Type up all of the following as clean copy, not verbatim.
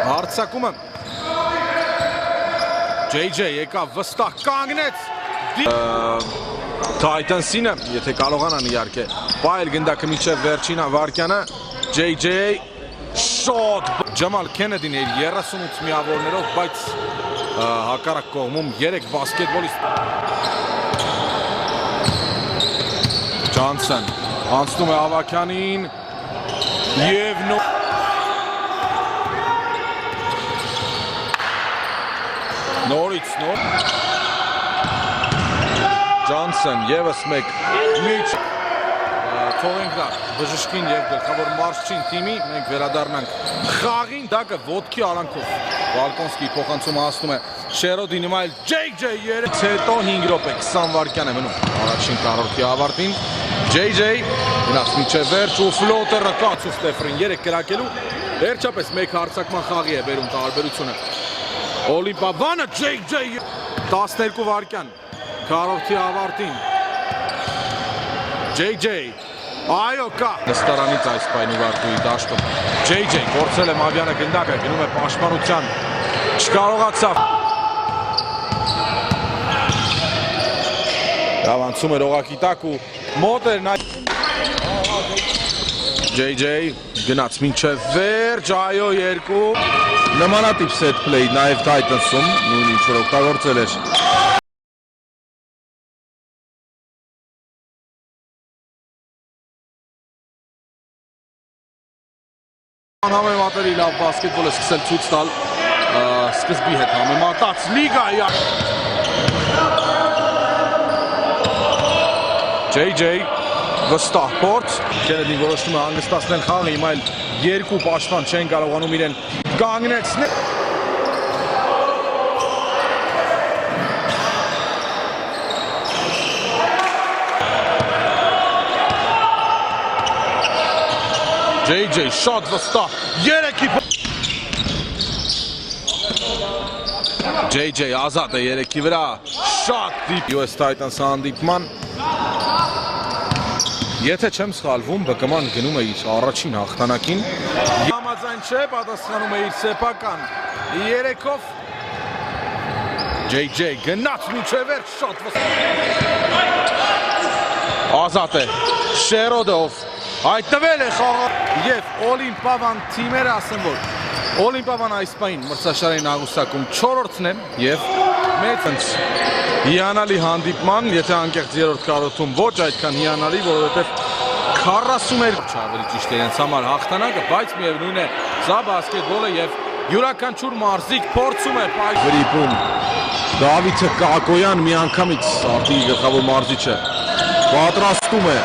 Հարցակումը JJ եկավ վստահ կանգնեց Titans-ինը, եթե կարողանան իհարկե բայել գնդակը մինչև վերջին վարկյանը JJ շոտ Ջամալ Քենեդին էր 38 միավորներով, բայց հակառակ կողմում 3 բասկետբոլիստ Ջոնսոն անցնում է Ավակյանին եւ նորից Ջոնսոն եւս մեկ միջ թողենք նա բժշկին եւ գլխավոր մարշչին թիմի մենք վերադառնանք խաղին դակը ոտքի արանքով Վալկոնսկի փոխանցումը հասնում է Շերոդին հիմա էլ JJ երեք հետո 5 րոպե 20 վայրկյան է մնում առաջին քառորդի ավարտին JJ գնաց միջև վերջ ու ֆլոտերը կաց ու Ստեֆրին 3 կրակելու վերջապես մեկ հարցակման խաղի է բերում տարբերությունը Օլիմպիադանը JJ 12 վայրկյան քառորդի ավարտին JJ այո կա նստարանից այս պայն ուղարկուի դաշտում JJ փորձել է Մավյանը գնդակը գնում է պաշտպանության չկարողացավ Ավանցում էր օղակի տակ ու մոտ էր նա JJ գնաց մինչև վերջ այո երկու նմանատիպ set play նաև Titans-ում նույն ինչ որ օգտագործել էր Համեմատելի լավ բասկետբոլ է սկսել ցույց տալ սկզբի հետ համեմատած լիգայի JJ վստահ փորձ Քենեդին որոշում է հանգստացնել խաղը հիմա էլ երկու պաշտպան չեն կարողանում իրեն կանգնեցնել JJ shot վստահ երեքի JJ ազատ է երեքի վրա shot deep US Titans հանդիպման Եթե չեմ սխալվում ԲԿՄ-ն գնում է իր առաջին հաղթանակին Համաձայն չէ պատասխանում է իր սեփական 3-ով JJ գնաց մինչև վերջ shot ազատ է Շերոդով Այդտվել է խաղը և Օլիմպիավան թիմերը ասեմ, որ Օլիմպիավան այս պայն մրցաշարային աղյուսակում 4-րդն է և մեծ հիանալի հանդիպման, եթե անկեղծ երրորդ քառորդում ոչ այդքան հիանալի, որովհետև 42 ավելի ճիշտ է իրենց համար հաղթանակը, բայց միևնույն է սա բասկետբոլ է և յուրաքանչյուր մարզիկ փորձում է վրիպում Դավիթը Կակոյան միանգամից արդի գլխավոր մարզիչը պատրաստում է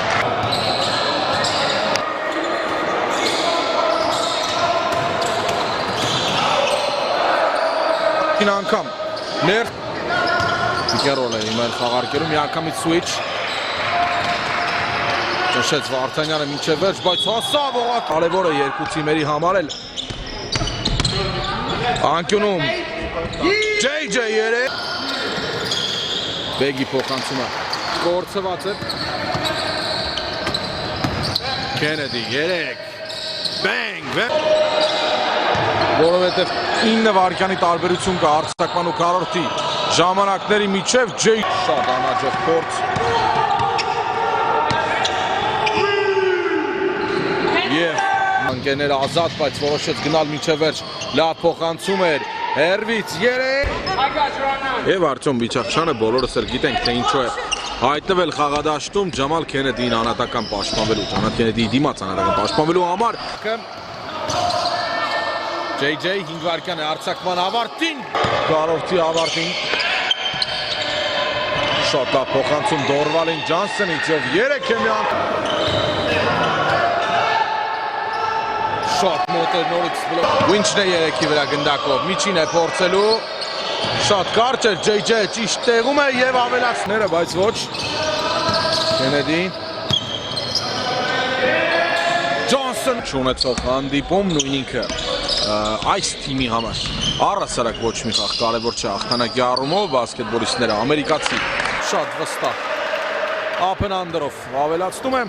անգամ ներս Պիկերոլ է հիմա խաղարկերում միանգամից switch ճնշեց Վարդանյանը մինչև վերջ, բայց հասավ օղակ կարևոր է երկու թիմերի համար էլ անկյունում JJ երեք Բեգի փոխանցումը կորցված է Քենեդի երեք Բենգ որովհետև 9 վայրկյանի տարբերություն կա հարցակման ու քառորդի ժամանակների միջև JJ շատ անհաջող փորձ և ընկերները ազատ, բայց որոշեց գնալ մինչև վերջ լավ փոխանցում էր հեռվից 3 և Արտյոմ Վիչախչյանը բոլորս էլ գիտենք թե ինչու է հայտնվել խաղադաշտում Ջամալ Քենեդիին անհատական պաշտպանվելու Ջամալ Քենեդիի դիմաց անհատական պաշտպանվելու համար JJ 5 վայրկյան է արձակման ավարտին քառորդի ավարտին շատ լավ փոխանցում Դորվալին Ջոնսոնից և 3 է շատ մոտ է նորից Վինչն է 3-ի վրա գնդակով միջին է փորձելու շատ կարճ է JJ ճիշտ տեղում է և ավելացները բայց ոչ Քենեդի Ջոնսոն չունեցող հանդիպում նույն ինքը այս թիմի համար առհասարակ ոչ մի խաղ կարևոր չէ հաղթանակի առումով բասկետբոլիստները ամերիկացի շատ վստահ up and under-ով ավելացնում է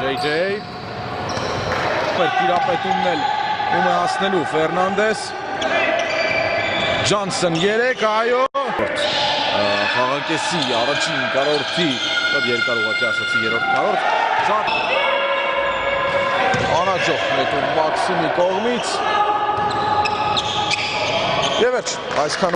JJ տիրապետումն էլ ում է հասնելու Ֆերնանդես Ջոնսոն 3 այո խաղակեսի առաջին կարորդի երկար ուղղակի ասացի երրորդ կարորդ անաճոխ նետում Մաքսիմի կողմից եւ վերջ այսքան